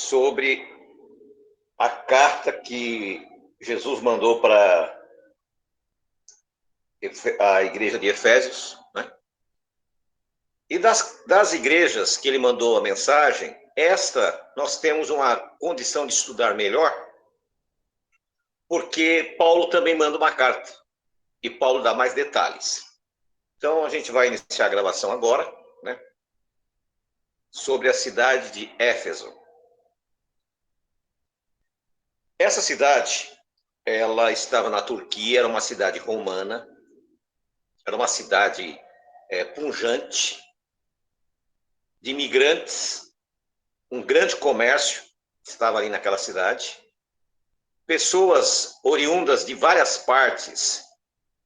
sobre a carta que Jesus mandou para a igreja de Efésios, né? E das igrejas que ele mandou a mensagem, esta nós temos uma condição de estudar melhor, porque Paulo também manda uma carta, e Paulo dá mais detalhes. Então, a gente vai iniciar a gravação agora, né, sobre a cidade de Éfeso. Essa cidade, ela estava na Turquia, era uma cidade romana, era uma cidade pujante, de imigrantes, um grande comércio estava ali naquela cidade, pessoas oriundas de várias partes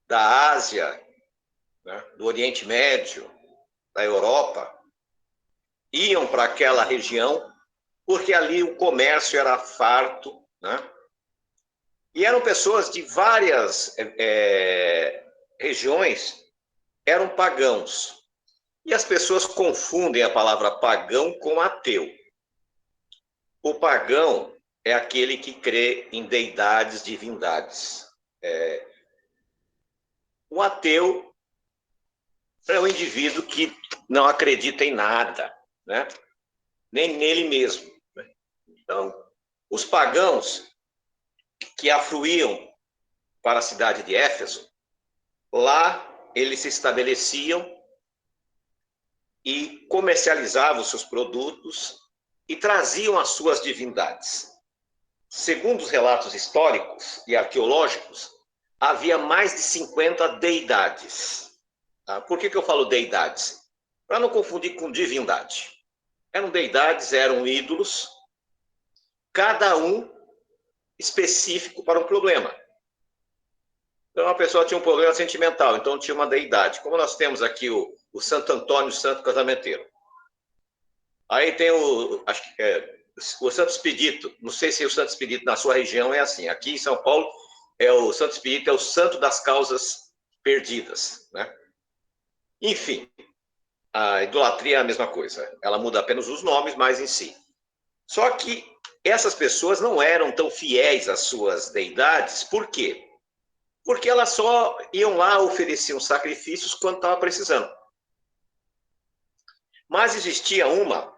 da Ásia, né, do Oriente Médio, da Europa, iam para aquela região, porque ali o comércio era farto, né? E eram pessoas de várias regiões, eram pagãos. E as pessoas confundem a palavra pagão com ateu. O pagão é aquele que crê em deidades, divindades. O ateu é um indivíduo que não acredita em nada, né? Nem nele mesmo. Né? Então, os pagãos que afluíam para a cidade de Éfeso, lá eles se estabeleciam e comercializavam os seus produtos e traziam as suas divindades. Segundo os relatos históricos e arqueológicos, havia mais de 50 deidades. Tá? Por que eu falo deidades? Para não confundir com divindade. Eram deidades, eram ídolos, cada um específico para um problema. Então, a pessoa tinha um problema sentimental, então tinha uma deidade. Como nós temos aqui o Santo Antônio, Santo Casamenteiro. Aí tem o Santo Expedito. Não sei se o Santo Expedito na sua região é assim. Aqui em São Paulo, o Santo Expedito é o santo das causas perdidas, né? Enfim, a idolatria é a mesma coisa. Ela muda apenas os nomes, mas em si. Só que essas pessoas não eram tão fiéis às suas deidades. Por quê? Porque elas só iam lá, ofereciam sacrifícios quando estava precisando. Mas existia uma,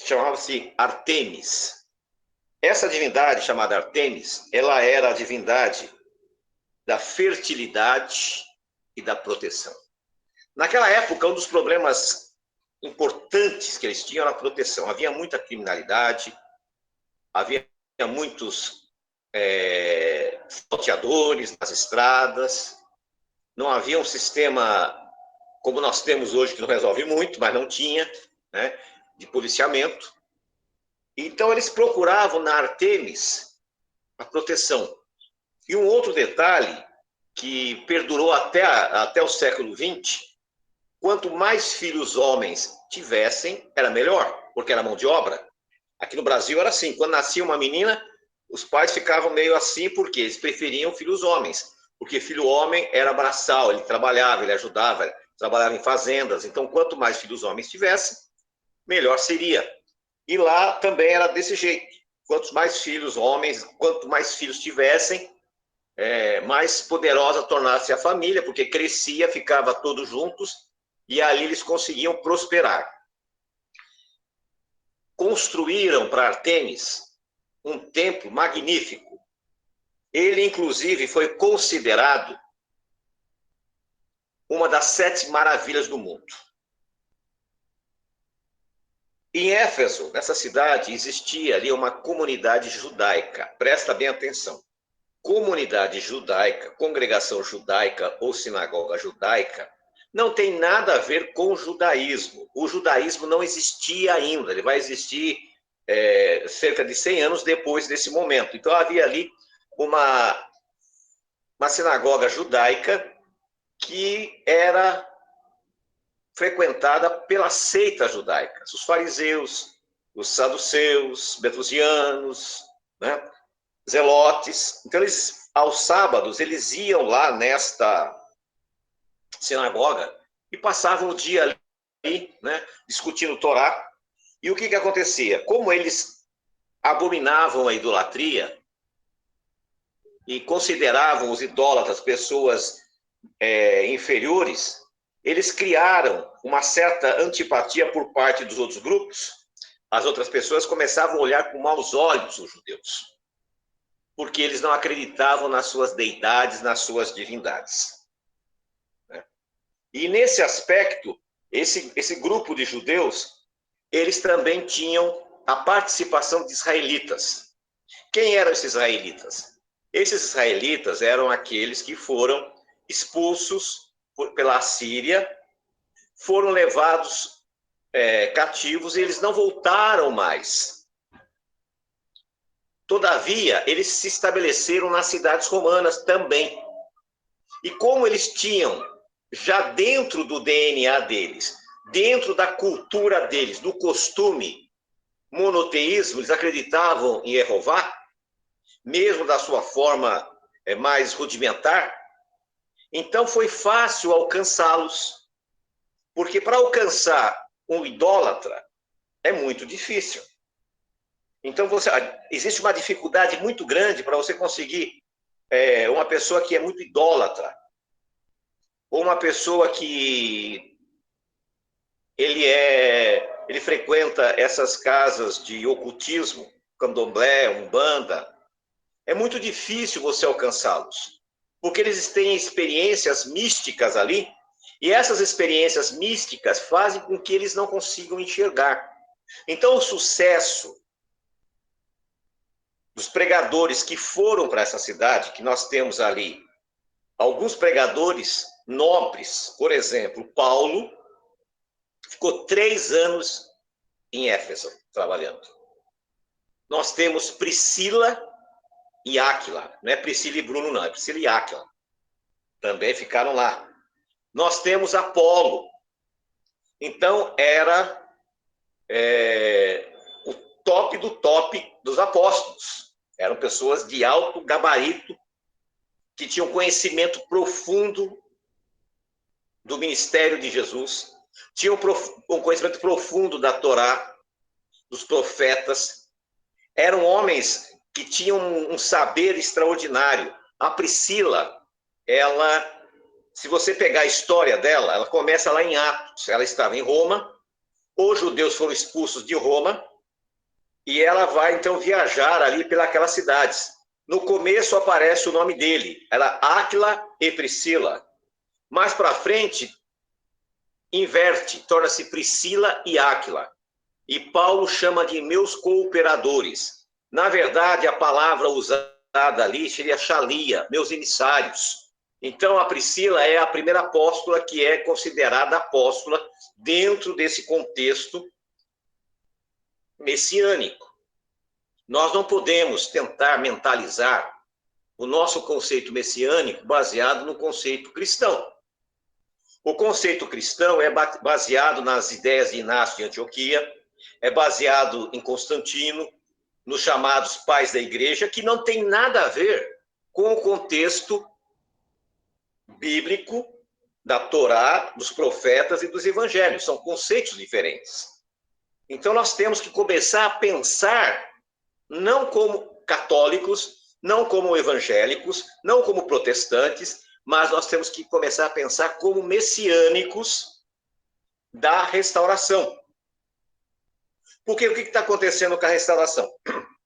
chamava-se Artemis. Essa divindade chamada Artemis, ela era a divindade da fertilidade e da proteção. Naquela época, um dos problemas importantes que eles tinham era a proteção. Havia muita criminalidade, havia muitos salteadores nas estradas, não havia um sistema como nós temos hoje, que não resolve muito, mas não tinha, né, de policiamento. Então, eles procuravam na Artemis a proteção. E um outro detalhe que perdurou até o século XX, quanto mais filhos homens tivessem, era melhor, porque era mão de obra. Aqui no Brasil era assim, quando nascia uma menina, os pais ficavam meio assim, porque eles preferiam filhos homens, porque filho homem era braçal, ele trabalhava, ele ajudava, trabalhava em fazendas, então quanto mais filhos homens tivessem, melhor seria. E lá também era desse jeito, quanto mais filhos homens, quanto mais filhos tivessem, mais poderosa tornasse a família, porque crescia, ficava todos juntos, e ali eles conseguiam prosperar. Construíram para Artemis um templo magnífico. Ele, inclusive, foi considerado uma das 7 maravilhas do mundo. Em Éfeso, nessa cidade, existia ali uma comunidade judaica. Presta bem atenção. Comunidade judaica, congregação judaica ou sinagoga judaica, não tem nada a ver com o judaísmo. O judaísmo não existia ainda, ele vai existir cerca de 100 anos depois desse momento. Então, havia ali uma sinagoga judaica que era frequentada pela seita judaica, os fariseus, os saduceus, betusianos, né, zelotes. Então, eles, aos sábados, eles iam lá nesta sinagoga e passavam o dia ali, né, discutindo o Torá. E o que acontecia? Como eles abominavam a idolatria e consideravam os idólatras pessoas inferiores, eles criaram uma certa antipatia por parte dos outros grupos. As outras pessoas começavam a olhar com maus olhos os judeus, porque eles não acreditavam nas suas deidades, nas suas divindades. E nesse aspecto, esse grupo de judeus, eles também tinham a participação de israelitas. Quem eram esses israelitas? Esses israelitas eram aqueles que foram expulsos pela Síria, foram levados cativos e eles não voltaram mais. Todavia, eles se estabeleceram nas cidades romanas também. E como eles tinham, já dentro do DNA deles, dentro da cultura deles, do costume, monoteísmo, eles acreditavam em Jeová, mesmo da sua forma mais rudimentar, então foi fácil alcançá-los. Porque para alcançar um idólatra é muito difícil. Então existe uma dificuldade muito grande para você conseguir uma pessoa que é muito idólatra, ou uma pessoa que ele frequenta essas casas de ocultismo, candomblé, umbanda. É muito difícil você alcançá-los, porque eles têm experiências místicas ali, e essas experiências místicas fazem com que eles não consigam enxergar. Então, o sucesso dos pregadores que foram para essa cidade, que nós temos ali, alguns pregadores nobres, por exemplo, Paulo, ficou 3 anos em Éfeso, trabalhando. Nós temos Priscila e Áquila, não é Priscila e Bruno, não, é Priscila e Áquila. Também ficaram lá. Nós temos Apolo. Então, era o top do top dos apóstolos. Eram pessoas de alto gabarito, que tinham conhecimento profundo do ministério de Jesus, tinham um conhecimento profundo da Torá, dos profetas. Eram homens que tinham um saber extraordinário. A Priscila, ela, se você pegar a história dela, ela começa lá em Atos. Ela estava em Roma, os judeus foram expulsos de Roma, e ela vai, então, viajar ali pelas cidades. No começo aparece o nome dele, era Áquila e Priscila. Mais para frente, inverte, torna-se Priscila e Áquila. E Paulo chama de meus cooperadores. Na verdade, a palavra usada ali seria xalia, meus emissários. Então, a Priscila é a primeira apóstola que é considerada apóstola dentro desse contexto messiânico. Nós não podemos tentar mentalizar o nosso conceito messiânico baseado no conceito cristão. O conceito cristão é baseado nas ideias de Inácio de Antioquia, é baseado em Constantino, nos chamados pais da igreja, que não tem nada a ver com o contexto bíblico da Torá, dos profetas e dos evangelhos. São conceitos diferentes. Então, nós temos que começar a pensar não como católicos, não como evangélicos, não como protestantes, mas nós temos que começar a pensar como messiânicos da restauração. Porque o que está acontecendo com a restauração?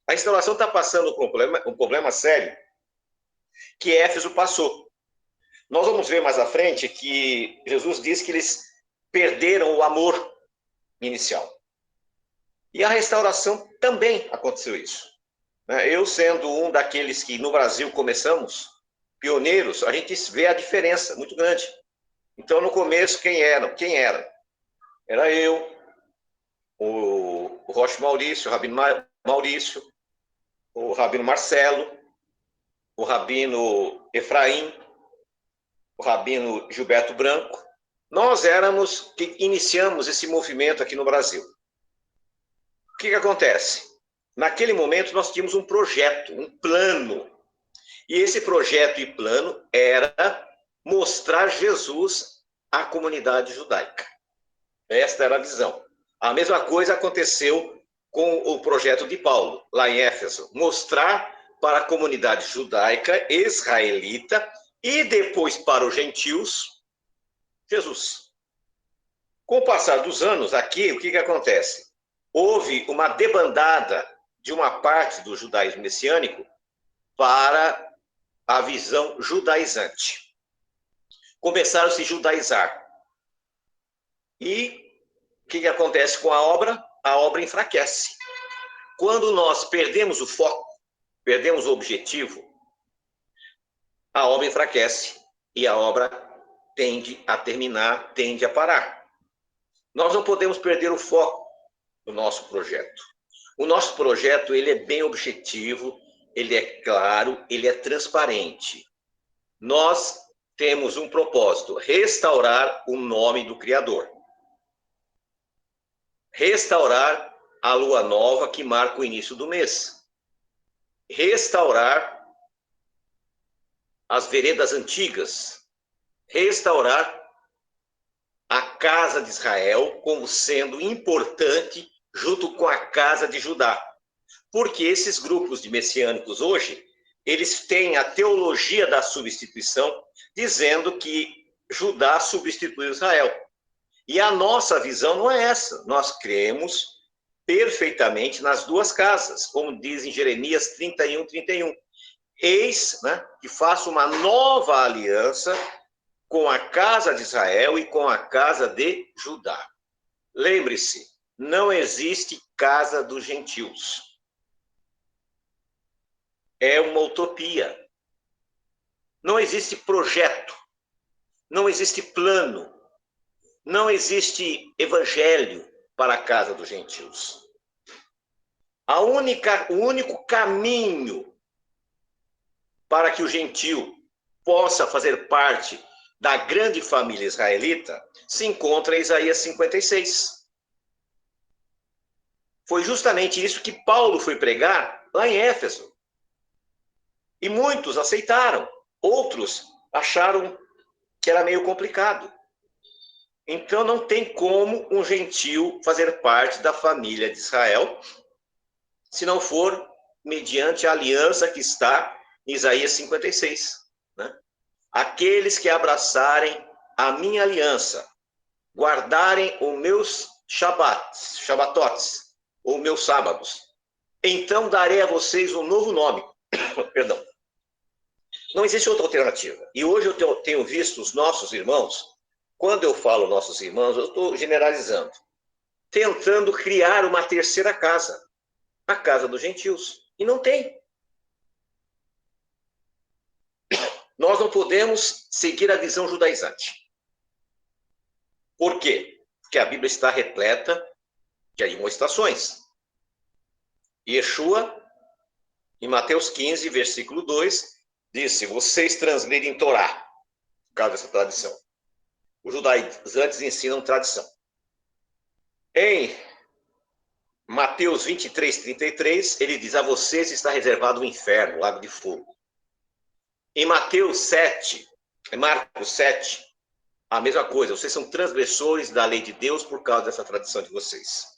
A restauração está passando por um problema sério que Éfeso passou. Nós vamos ver mais à frente que Jesus diz que eles perderam o amor inicial. E a restauração também aconteceu isso. Eu, sendo um daqueles que no Brasil começamos, pioneiros, a gente vê a diferença muito grande. Então, no começo, quem era? Era eu, o Rocha Maurício, o Rabino Maurício, o Rabino Marcelo, o Rabino Efraim, o Rabino Gilberto Branco. Nós éramos que iniciamos esse movimento aqui no Brasil. O que acontece? Naquele momento, nós tínhamos um projeto, um plano. E esse projeto e plano era mostrar Jesus à comunidade judaica. Esta era a visão. A mesma coisa aconteceu com o projeto de Paulo, lá em Éfeso, mostrar para a comunidade judaica, israelita, e depois para os gentios, Jesus. Com o passar dos anos, aqui, o que acontece? Houve uma debandada de uma parte do judaísmo messiânico para a visão judaizante. Começaram a se judaizar. E o que acontece com a obra? A obra enfraquece. Quando nós perdemos o foco, perdemos o objetivo, a obra enfraquece e a obra tende a terminar, tende a parar. Nós não podemos perder o foco do nosso projeto. O nosso projeto, ele é bem objetivo, ele é claro, ele é transparente. Nós temos um propósito: restaurar o nome do Criador. Restaurar a lua nova que marca o início do mês. Restaurar as veredas antigas. Restaurar a casa de Israel como sendo importante junto com a casa de Judá. Porque esses grupos de messiânicos hoje, eles têm a teologia da substituição, dizendo que Judá substituiu Israel. E a nossa visão não é essa. Nós cremos perfeitamente nas duas casas, como diz em Jeremias 31, 31. Eis, né, que faço uma nova aliança com a casa de Israel e com a casa de Judá. Lembre-se, não existe casa dos gentios. É uma utopia. Não existe projeto. Não existe plano. Não existe evangelho para a casa dos gentios. O único caminho para que o gentio possa fazer parte da grande família israelita se encontra em Isaías 56. Foi justamente isso que Paulo foi pregar lá em Éfeso. E muitos aceitaram, outros acharam que era meio complicado. Então não tem como um gentio fazer parte da família de Israel, se não for mediante a aliança que está em Isaías 56. Né? Aqueles que abraçarem a minha aliança, guardarem os meus shabatotes, ou meus sábados, então darei a vocês um novo nome. Perdão. Não existe outra alternativa. E hoje eu tenho visto os nossos irmãos, quando eu falo nossos irmãos, eu estou generalizando, tentando criar uma terceira casa, a casa dos gentios. E não tem. Nós não podemos seguir a visão judaizante. Por quê? Porque a Bíblia está repleta de admoestações. Yeshua, em Mateus 15, versículo 2, disse: vocês transgridem Torá, por causa dessa tradição. Os judaizantes ensinam tradição. Em Mateus 23, 33, ele diz: a vocês está reservado o inferno, o lago de fogo. Em Marcos 7, a mesma coisa, vocês são transgressores da lei de Deus por causa dessa tradição de vocês.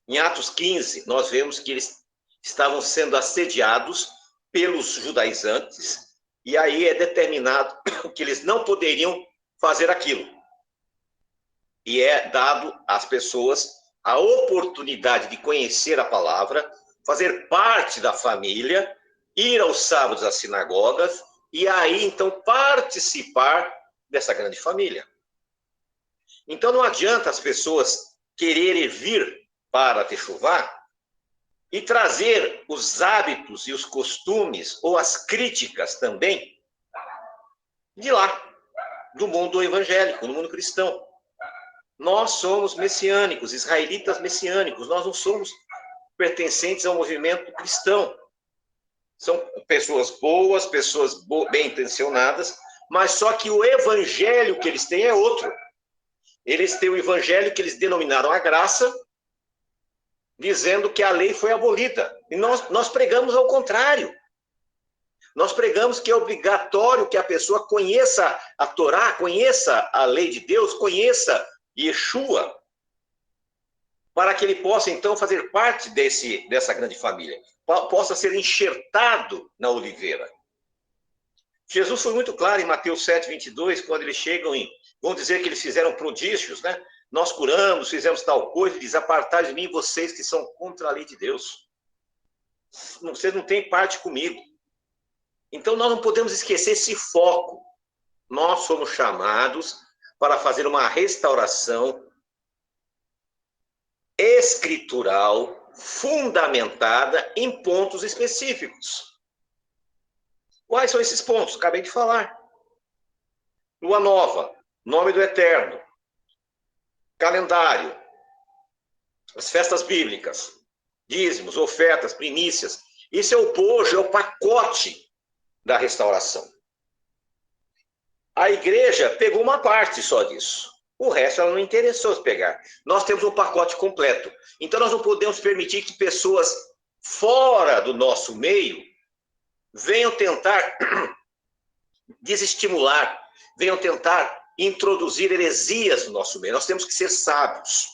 Em Atos 15, nós vemos que eles estavam sendo assediados pelos judaizantes, e aí é determinado que eles não poderiam fazer aquilo. E é dado às pessoas a oportunidade de conhecer a palavra, fazer parte da família, ir aos sábados às sinagogas, e aí, então, participar dessa grande família. Então, não adianta as pessoas quererem vir para Techuvá e trazer os hábitos e os costumes, ou as críticas também, de lá, do mundo evangélico, do mundo cristão. Nós somos messiânicos, israelitas messiânicos, nós não somos pertencentes ao movimento cristão. São pessoas boas, pessoas bem intencionadas, mas só que o evangelho que eles têm é outro. Eles têm o evangelho que eles denominaram a graça, dizendo que a lei foi abolida. E nós pregamos ao contrário. Nós pregamos que é obrigatório que a pessoa conheça a Torá, conheça a lei de Deus, conheça Yeshua. para que ele possa, então, fazer parte dessa grande família, possa ser enxertado na oliveira. Jesus foi muito claro em Mateus 7:22, quando eles chegam e vão dizer que eles fizeram prodígios, né? Nós curamos, fizemos tal coisa, e diz: apartai de mim vocês que são contra a lei de Deus. Vocês não têm parte comigo. Então, nós não podemos esquecer esse foco. Nós somos chamados para fazer uma restauração escritural, fundamentada em pontos específicos. Quais são esses pontos? Acabei de falar. Lua nova, nome do Eterno, calendário, as festas bíblicas, dízimos, ofertas, primícias. Isso é o bojo, é o pacote da restauração. A igreja pegou uma parte só disso. O resto ela não interessou se pegar. Nós temos um pacote completo. Então nós não podemos permitir que pessoas fora do nosso meio venham tentar desestimular, venham tentar introduzir heresias no nosso meio. Nós temos que ser sábios.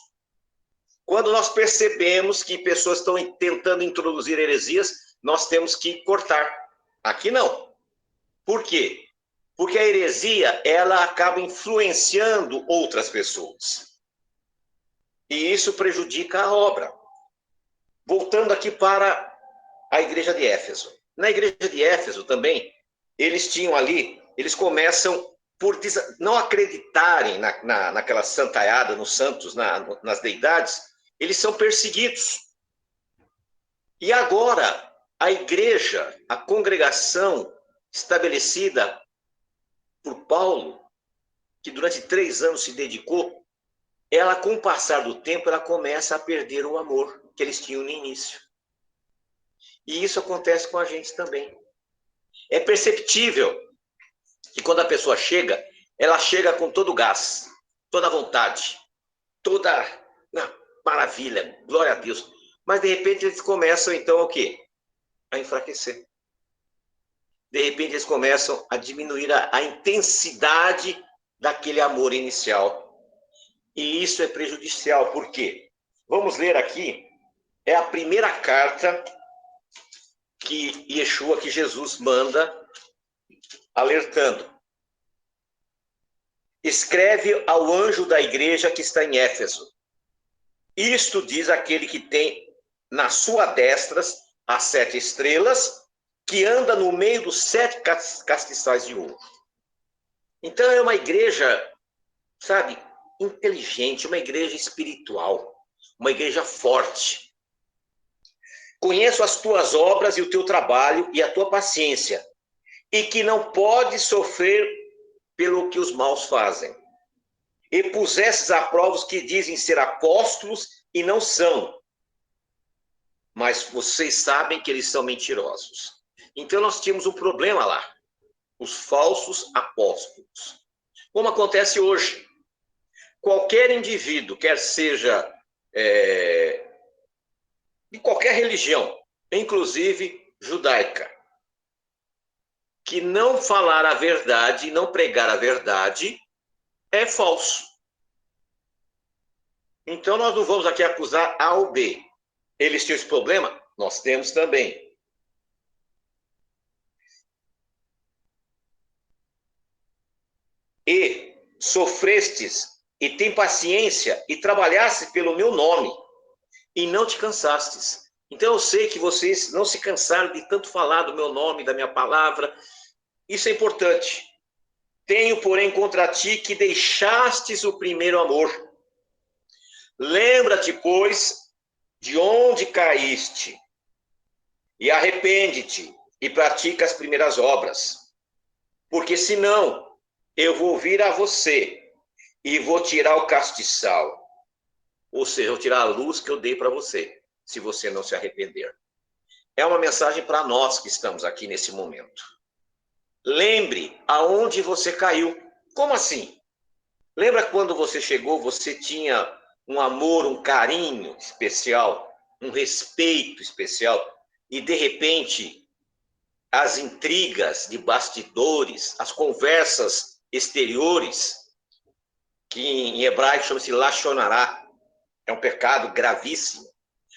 Quando nós percebemos que pessoas estão tentando introduzir heresias, nós temos que cortar. Aqui não. Por quê? Porque a heresia, ela acaba influenciando outras pessoas. E isso prejudica a obra. Voltando aqui para a igreja de Éfeso. Na igreja de Éfeso também, eles tinham ali, eles começam por não acreditarem naquela santaiada, nos santos, nas deidades, eles são perseguidos. E agora, a igreja, a congregação estabelecida por Paulo, que durante 3 anos se dedicou, ela, com o passar do tempo, ela começa a perder o amor que eles tinham no início. E isso acontece com a gente também. É perceptível que quando a pessoa chega, ela chega com todo o gás, toda a vontade, toda maravilha, glória a Deus. Mas, de repente, eles começam, então, o quê? A enfraquecer. De repente, eles começam a diminuir a intensidade daquele amor inicial. E isso é prejudicial. Por quê? Vamos ler aqui. É a primeira carta que Yeshua, que Jesus manda, alertando. Escreve ao anjo da igreja que está em Éfeso. Isto diz aquele que tem na sua destra as 7 estrelas, que anda no meio dos 7 castiçais de ouro. Então é uma igreja, sabe, inteligente, uma igreja espiritual, uma igreja forte. Conheço as tuas obras e o teu trabalho e a tua paciência, e que não pode sofrer pelo que os maus fazem. E pusestes à prova os que dizem ser apóstolos e não são, mas vocês sabem que eles são mentirosos. Então nós tínhamos um problema lá, os falsos apóstolos. Como acontece hoje. Qualquer indivíduo, quer seja de qualquer religião, inclusive judaica, que não falar a verdade, não pregar a verdade, é falso. Então nós não vamos aqui acusar A ou B. Eles tinham esse problema? Nós temos também. E sofrestes e tem paciência e trabalhaste pelo meu nome e não te cansastes. Então eu sei que vocês não se cansaram de tanto falar do meu nome, da minha palavra. Isso é importante. Tenho, porém, contra ti que deixastes o primeiro amor. Lembra-te, pois, de onde caíste, e arrepende-te, e pratica as primeiras obras. Porque senão, eu vou vir a você, e vou tirar o castiçal. Ou seja, eu vou tirar a luz que eu dei para você, se você não se arrepender. É uma mensagem para nós que estamos aqui nesse momento. Lembre aonde você caiu. Como assim? Lembra quando você chegou, você tinha um amor, um carinho especial, um respeito especial, e de repente as intrigas de bastidores, as conversas exteriores, que em hebraico chama-se lashon hará, É um pecado gravíssimo.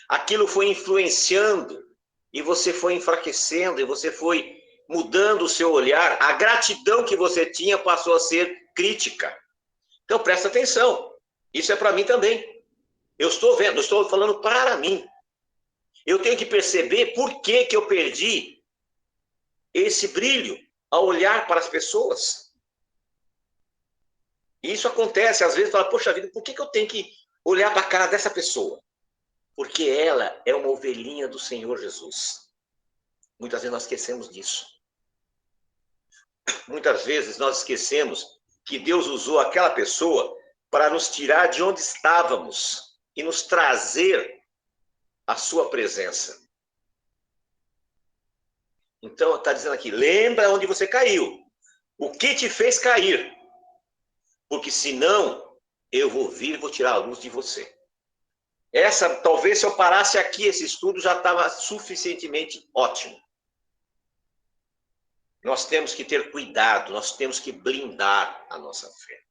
Aquilo foi influenciando, e você foi enfraquecendo, e você foi mudando o seu olhar. A gratidão que você tinha passou a ser crítica. Então, presta atenção. Isso é para mim também. Eu estou vendo, eu estou falando para mim. Eu tenho que perceber por que eu perdi esse brilho ao olhar para as pessoas. E isso acontece, às vezes, fala, poxa vida, por que eu tenho que olhar para a cara dessa pessoa? Porque ela é uma ovelhinha do Senhor Jesus. Muitas vezes nós esquecemos disso. Muitas vezes nós esquecemos que Deus usou aquela pessoa para nos tirar de onde estávamos e nos trazer a sua presença. Então, está dizendo aqui, lembra onde você caiu. O que te fez cair? Porque senão, eu vou vir e vou tirar a luz de você. Talvez se eu parasse aqui, esse estudo já estava suficientemente ótimo. Nós temos que ter cuidado, nós temos que blindar a nossa fé.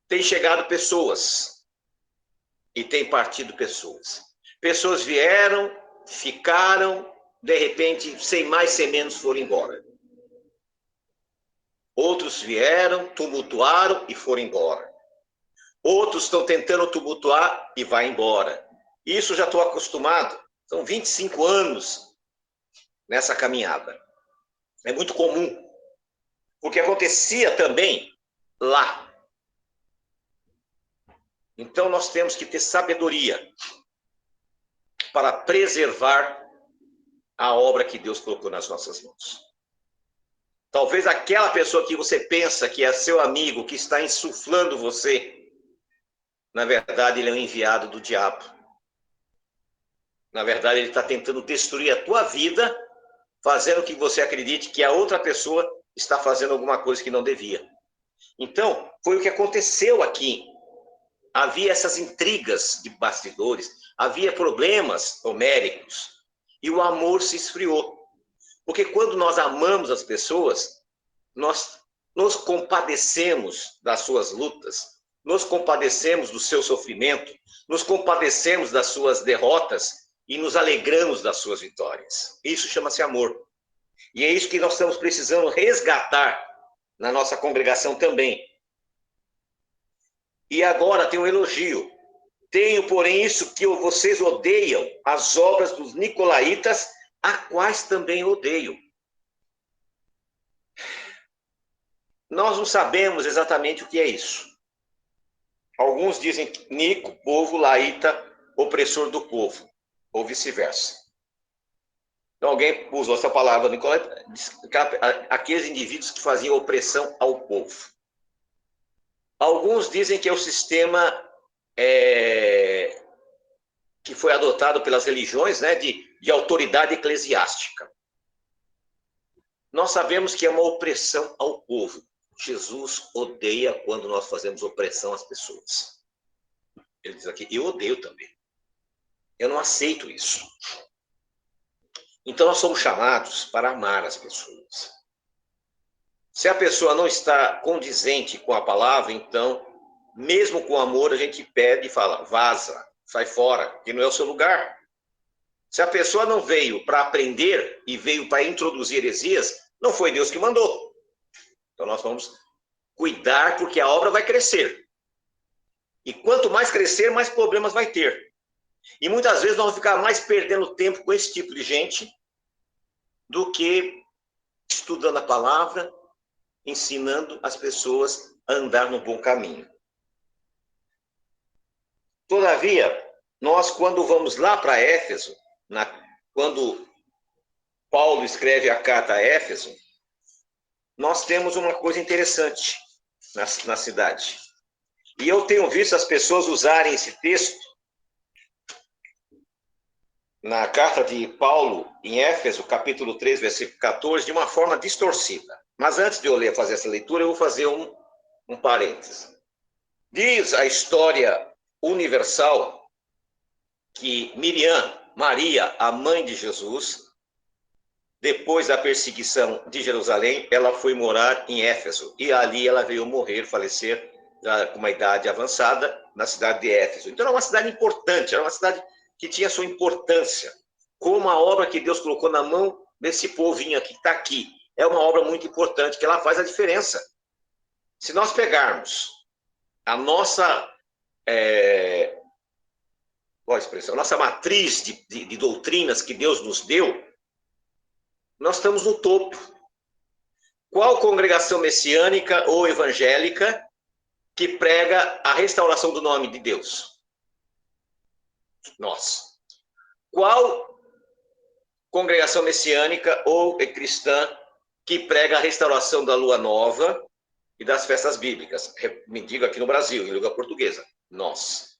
Tem chegado pessoas e tem partido pessoas. Pessoas vieram, ficaram, de repente, sem mais, sem menos, foram embora. Outros vieram, tumultuaram e foram embora. Outros estão tentando tumultuar e vai embora. Isso já estou acostumado. São 25 anos nessa caminhada. É muito comum. Porque acontecia também lá. Então nós temos que ter sabedoria para preservar a obra que Deus colocou nas nossas mãos. Talvez aquela pessoa que você pensa que é seu amigo, que está insuflando você, na verdade ele é um enviado do diabo. Na verdade ele está tentando destruir a tua vida, fazendo que você acredite que a outra pessoa está fazendo alguma coisa que não devia. Então, foi o que aconteceu aqui. Havia essas intrigas de bastidores, havia problemas homéricos, e o amor se esfriou. Porque quando nós amamos as pessoas, nós nos compadecemos das suas lutas, nos compadecemos do seu sofrimento, nos compadecemos das suas derrotas e nos alegramos das suas vitórias. Isso chama-se amor. E é isso que nós estamos precisando resgatar na nossa congregação também. E agora tem um elogio. Tenho, porém, isso que vocês odeiam, as obras dos nicolaítas, a quais também odeio. Nós não sabemos exatamente o que é isso. Alguns dizem Nico, povo, laíta, opressor do povo, ou vice-versa. Então, alguém usou essa palavra, Nicolaíta, aqueles indivíduos que faziam opressão ao povo. Alguns dizem que é o sistema que foi adotado pelas religiões, né, de autoridade eclesiástica. Nós sabemos que é uma opressão ao povo. Jesus odeia quando nós fazemos opressão às pessoas. Ele diz aqui, eu odeio também. Eu não aceito isso. Então nós somos chamados para amar as pessoas. Se a pessoa não está condizente com a palavra, então, mesmo com amor, a gente pede e fala, vaza, sai fora, que não é o seu lugar. Se a pessoa não veio para aprender e veio para introduzir heresias, não foi Deus que mandou. Então nós vamos cuidar, porque a obra vai crescer. E quanto mais crescer, mais problemas vai ter. E muitas vezes nós vamos ficar mais perdendo tempo com esse tipo de gente do que estudando a palavra, ensinando as pessoas a andar no bom caminho. Todavia, nós quando vamos lá para Éfeso, quando Paulo escreve a carta a Éfeso, nós temos uma coisa interessante na cidade. E eu tenho visto as pessoas usarem esse texto na carta de Paulo, em Éfeso, capítulo 3, versículo 14, de uma forma distorcida. Mas antes de eu fazer essa leitura, eu vou fazer um parênteses. Diz a história universal que Miriam, Maria, a mãe de Jesus, depois da perseguição de Jerusalém, ela foi morar em Éfeso. E ali ela veio morrer, falecer, já com uma idade avançada, na cidade de Éfeso. Então era uma cidade importante, era uma cidade que tinha sua importância, como uma obra que Deus colocou na mão desse povinho aqui, que está aqui. É uma obra muito importante, que ela faz a diferença. Se nós pegarmos a nossa, qual a expressão? A nossa matriz de doutrinas que Deus nos deu, nós estamos no topo. Qual congregação messiânica ou evangélica que prega a restauração do nome de Deus? Nós. Qual congregação messiânica ou cristã que prega a restauração da lua nova e das festas bíblicas? Me diga aqui no Brasil, em língua portuguesa. Nós.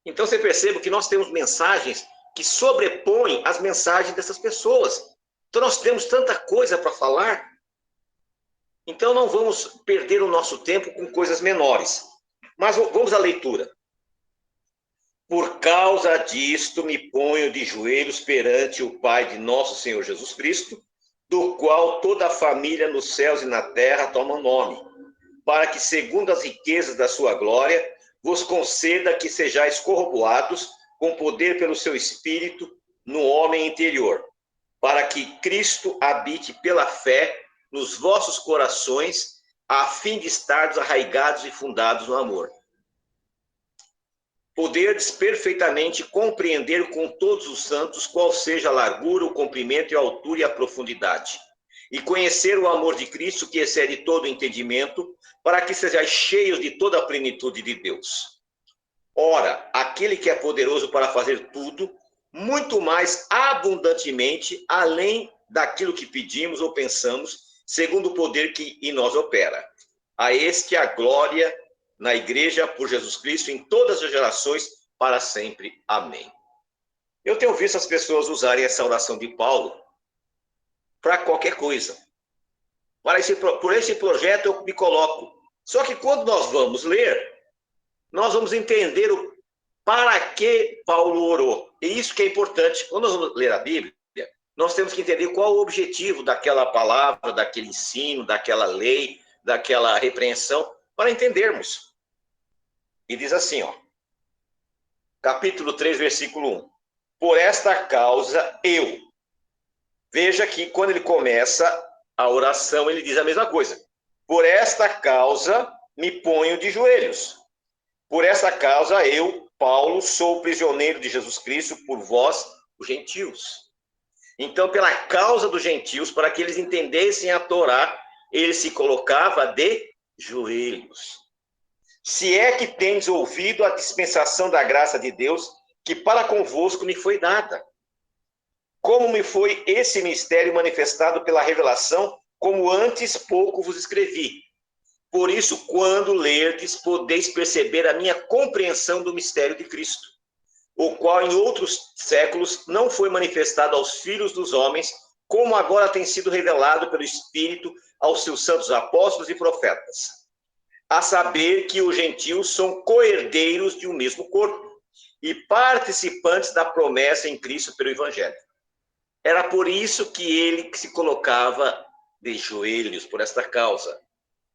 Então você percebe que nós temos mensagens que sobrepõem as mensagens dessas pessoas. Então nós temos tanta coisa para falar. Então não vamos perder o nosso tempo com coisas menores. Mas vamos à leitura. Por causa disto me ponho de joelhos perante o Pai de nosso Senhor Jesus Cristo, do qual toda a família nos céus e na terra toma nome, para que, segundo as riquezas da sua glória, vos conceda que sejais corroborados com poder pelo seu Espírito no homem interior, para que Cristo habite pela fé nos vossos corações, a fim de estardes arraigados e fundados no amor. Poderdes perfeitamente compreender com todos os santos qual seja a largura, o comprimento e a altura e a profundidade, e conhecer o amor de Cristo que excede todo o entendimento, para que sejais cheios de toda a plenitude de Deus. Ora, aquele que é poderoso para fazer tudo, muito mais abundantemente, além daquilo que pedimos ou pensamos, segundo o poder que em nós opera. A este a glória na igreja por Jesus Cristo em todas as gerações, para sempre. Amém. Eu tenho visto as pessoas usarem essa oração de Paulo para qualquer coisa. Por esse projeto eu me coloco. Só que quando nós vamos ler, nós vamos entender o para que Paulo orou. E isso que é importante. Quando nós vamos ler a Bíblia, nós temos que entender qual o objetivo daquela palavra, daquele ensino, daquela lei, daquela repreensão, para entendermos. E diz assim, capítulo 3, versículo 1. Por esta causa eu. Veja que quando ele começa a oração, ele diz a mesma coisa. Por esta causa me ponho de joelhos. Por essa causa eu, Paulo, sou prisioneiro de Jesus Cristo por vós, os gentios. Então, pela causa dos gentios, para que eles entendessem a Torá, ele se colocava de joelhos. Se é que tendes ouvido a dispensação da graça de Deus, que para convosco me foi dada. Como me foi esse mistério manifestado pela revelação, como antes pouco vos escrevi. Por isso, quando lerdes, podeis perceber a minha compreensão do mistério de Cristo, o qual em outros séculos não foi manifestado aos filhos dos homens, como agora tem sido revelado pelo Espírito aos seus santos apóstolos e profetas. A saber que os gentios são coherdeiros de um mesmo corpo e participantes da promessa em Cristo pelo Evangelho. Era por isso que ele se colocava de joelhos, por esta causa,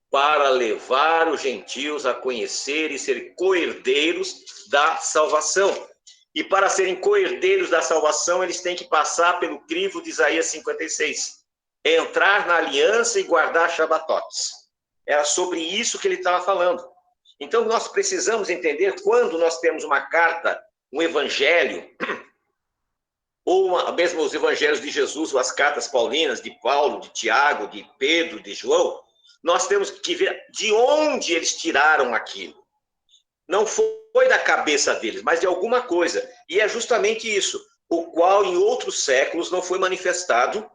para levar os gentios a conhecer e ser coherdeiros da salvação. E para serem coherdeiros da salvação, eles têm que passar pelo crivo de Isaías 56, entrar na aliança e guardar Shabatotes. Era sobre isso que ele estava falando. Então, nós precisamos entender quando nós temos uma carta, um evangelho, ou mesmo os evangelhos de Jesus, ou as cartas paulinas de Paulo, de Tiago, de Pedro, de João, nós temos que ver de onde eles tiraram aquilo. Não foi da cabeça deles, mas de alguma coisa. E é justamente isso, o qual em outros séculos não foi manifestado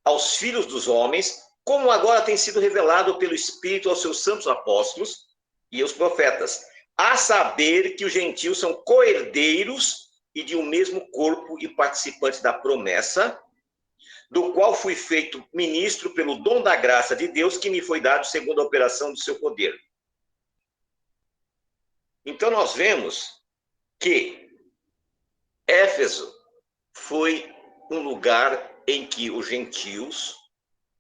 aos filhos dos homens, como agora tem sido revelado pelo Espírito aos seus santos apóstolos e aos profetas, a saber que os gentios são coherdeiros e de um mesmo corpo e participantes da promessa, do qual fui feito ministro pelo dom da graça de Deus que me foi dado segundo a operação do seu poder. Então nós vemos que Éfeso foi um lugar em que os gentios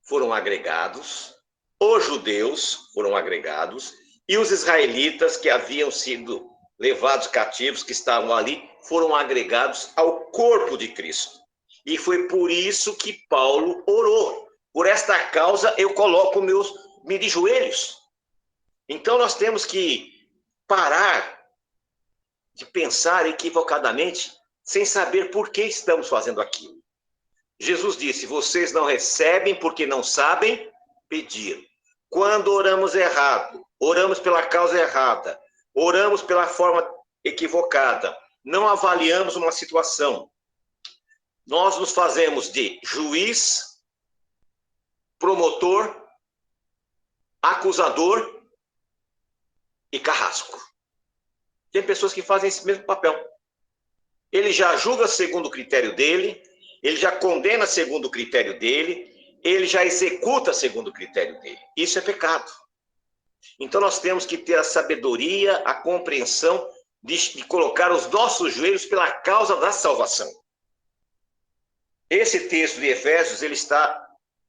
foram agregados, os judeus foram agregados, E os israelitas que haviam sido levados cativos, que estavam ali, foram agregados ao corpo de Cristo. E foi por isso que Paulo orou. Por esta causa eu coloco me de joelhos. Então nós temos que parar de pensar equivocadamente, sem saber por que estamos fazendo aquilo. Jesus disse: vocês não recebem porque não sabem pedir. Quando oramos errado, oramos pela causa errada, oramos pela forma equivocada, não avaliamos uma situação, nós nos fazemos de juiz, promotor, acusador e carrasco. Tem pessoas que fazem esse mesmo papel. Ele já julga segundo o critério dele, ele já condena segundo o critério dele, ele já executa segundo o critério dele. Isso é pecado. Então nós temos que ter a sabedoria, a compreensão de colocar os nossos joelhos pela causa da salvação. Esse texto de Efésios, ele está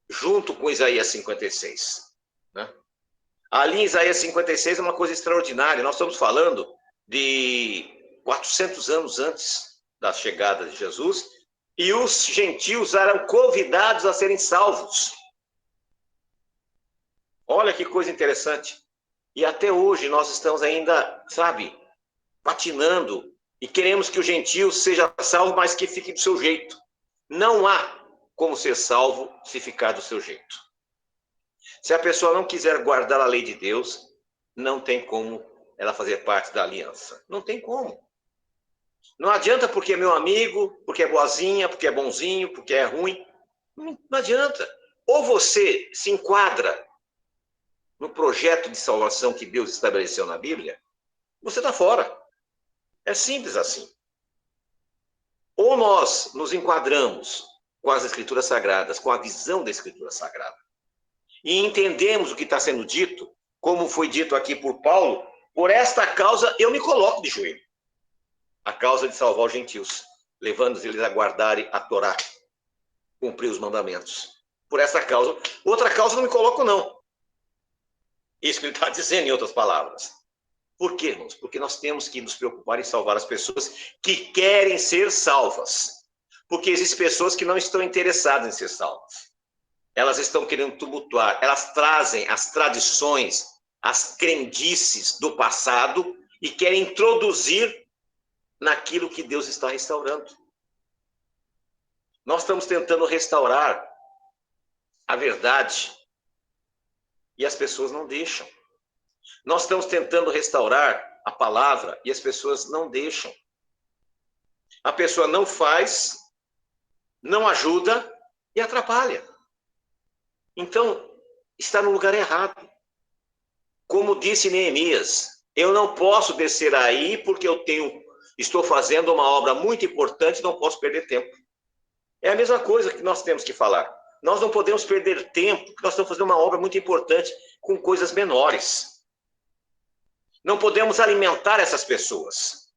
junto com Isaías 56. Né? Ali em Isaías 56 é uma coisa extraordinária. Nós estamos falando de 400 anos antes da chegada de Jesus, e os gentios eram convidados a serem salvos. Olha que coisa interessante. E até hoje nós estamos ainda, sabe, patinando e queremos que o gentio seja salvo, mas que fique do seu jeito. Não há como ser salvo se ficar do seu jeito. Se a pessoa não quiser guardar a lei de Deus, não tem como ela fazer parte da aliança. Não tem como. Não adianta porque é meu amigo, porque é boazinha, porque é bonzinho, porque é ruim. Não adianta. Ou você se enquadra no projeto de salvação que Deus estabeleceu na Bíblia, você está fora. É simples assim. Ou nós nos enquadramos com as Escrituras Sagradas, com a visão da Escritura Sagrada, e entendemos o que está sendo dito, como foi dito aqui por Paulo, por esta causa eu me coloco de joelho. A causa de salvar os gentios, levando eles a guardarem a Torá, cumprir os mandamentos. Por essa causa. Outra causa eu não me coloco, não. Isso que ele está dizendo, em outras palavras. Por quê, irmãos? Porque nós temos que nos preocupar em salvar as pessoas que querem ser salvas. Porque existem pessoas que não estão interessadas em ser salvas. Elas estão querendo tumultuar. Elas trazem as tradições, as crendices do passado e querem introduzir naquilo que Deus está restaurando. Nós estamos tentando restaurar a verdade e as pessoas não deixam. Nós estamos tentando restaurar a palavra e as pessoas não deixam. A pessoa não faz, não ajuda e atrapalha. Então, está no lugar errado. Como disse Neemias, eu não posso descer aí porque estou fazendo uma obra muito importante e não posso perder tempo. É a mesma coisa que nós temos que falar. Nós não podemos perder tempo porque nós estamos fazendo uma obra muito importante com coisas menores. Não podemos alimentar essas pessoas,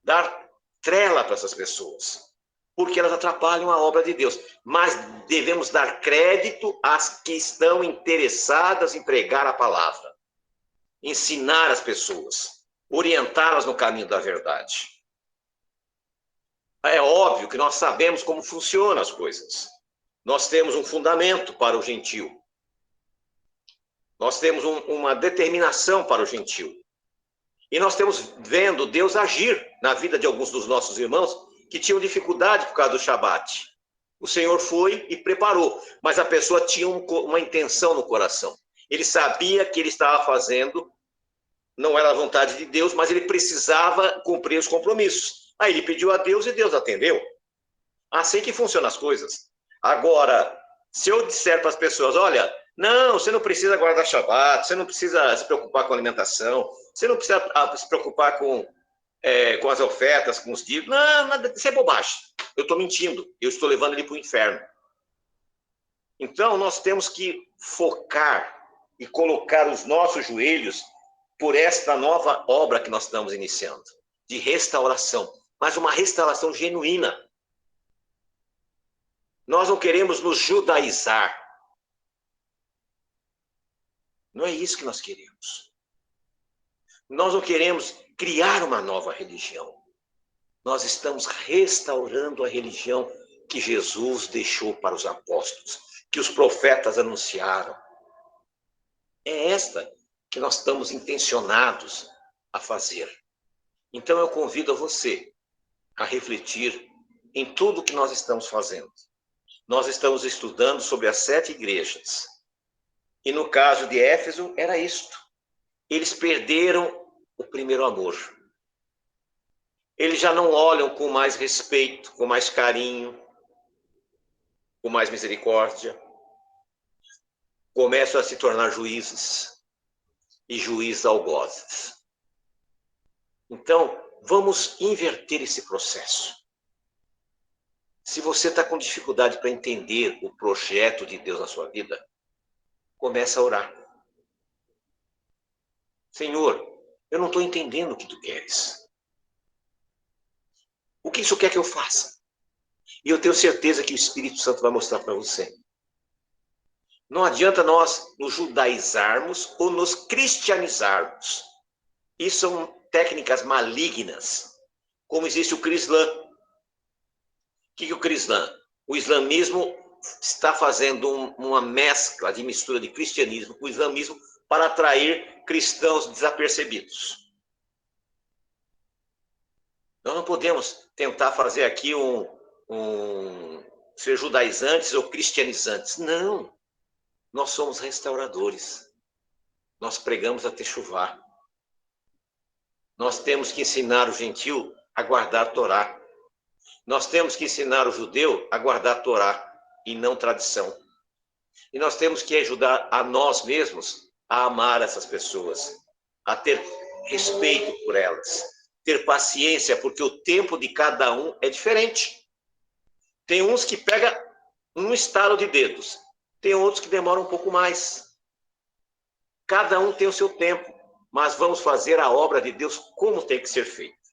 dar trela para essas pessoas, porque elas atrapalham a obra de Deus. Mas devemos dar crédito às que estão interessadas em pregar a palavra, ensinar as pessoas, orientá-las no caminho da verdade. É óbvio que nós sabemos como funcionam as coisas. Nós temos um fundamento para o gentio. Nós temos uma determinação para o gentio. E nós temos vendo Deus agir na vida de alguns dos nossos irmãos que tinham dificuldade por causa do Shabat. O Senhor foi e preparou, mas a pessoa tinha uma intenção no coração. Ele sabia que ele estava fazendo, não era a vontade de Deus, mas ele precisava cumprir os compromissos. Aí ele pediu a Deus e Deus atendeu. Assim que funcionam as coisas. Agora, se eu disser para as pessoas, olha, não, você não precisa guardar Shabat, você não precisa se preocupar com a alimentação, você não precisa se preocupar com as ofertas, com os dívidos. Não, nada, isso é bobagem. Eu estou mentindo, eu estou levando ele para o inferno. Então, nós temos que focar e colocar os nossos joelhos por esta nova obra que nós estamos iniciando, de restauração, mas uma restauração genuína. Nós não queremos nos judaizar. Não é isso que nós queremos. Nós não queremos criar uma nova religião. Nós estamos restaurando a religião que Jesus deixou para os apóstolos, que os profetas anunciaram. É esta que nós estamos intencionados a fazer. Então eu convido a você a refletir em tudo que nós estamos fazendo. Nós estamos estudando sobre as 7 igrejas. E no caso de Éfeso, era isto. Eles perderam o primeiro amor. Eles já não olham com mais respeito, com mais carinho, com mais misericórdia. Começam a se tornar juízes e juízes algozes. Então, vamos inverter esse processo. Se você está com dificuldade para entender o projeto de Deus na sua vida, comece a orar. Senhor, eu não estou entendendo o que tu queres. O que isso quer que eu faça? E eu tenho certeza que o Espírito Santo vai mostrar para você. Não adianta nós nos judaizarmos ou nos cristianizarmos. Isso são técnicas malignas, como existe o Crislã. O que é o Crislã? O islamismo está fazendo uma mescla de mistura de cristianismo com o islamismo para atrair cristãos desapercebidos. Nós não podemos tentar fazer aqui ser judaizantes ou cristianizantes. Não. Nós somos restauradores. Nós pregamos a Techuvá. Nós temos que ensinar o gentil a guardar a Torá. Nós temos que ensinar o judeu a guardar a Torá e não tradição. E nós temos que ajudar a nós mesmos a amar essas pessoas, a ter respeito por elas, ter paciência, porque o tempo de cada um é diferente. Tem uns que pegam um estalo de dedos, tem outros que demoram um pouco mais. Cada um tem o seu tempo, mas vamos fazer a obra de Deus como tem que ser feita.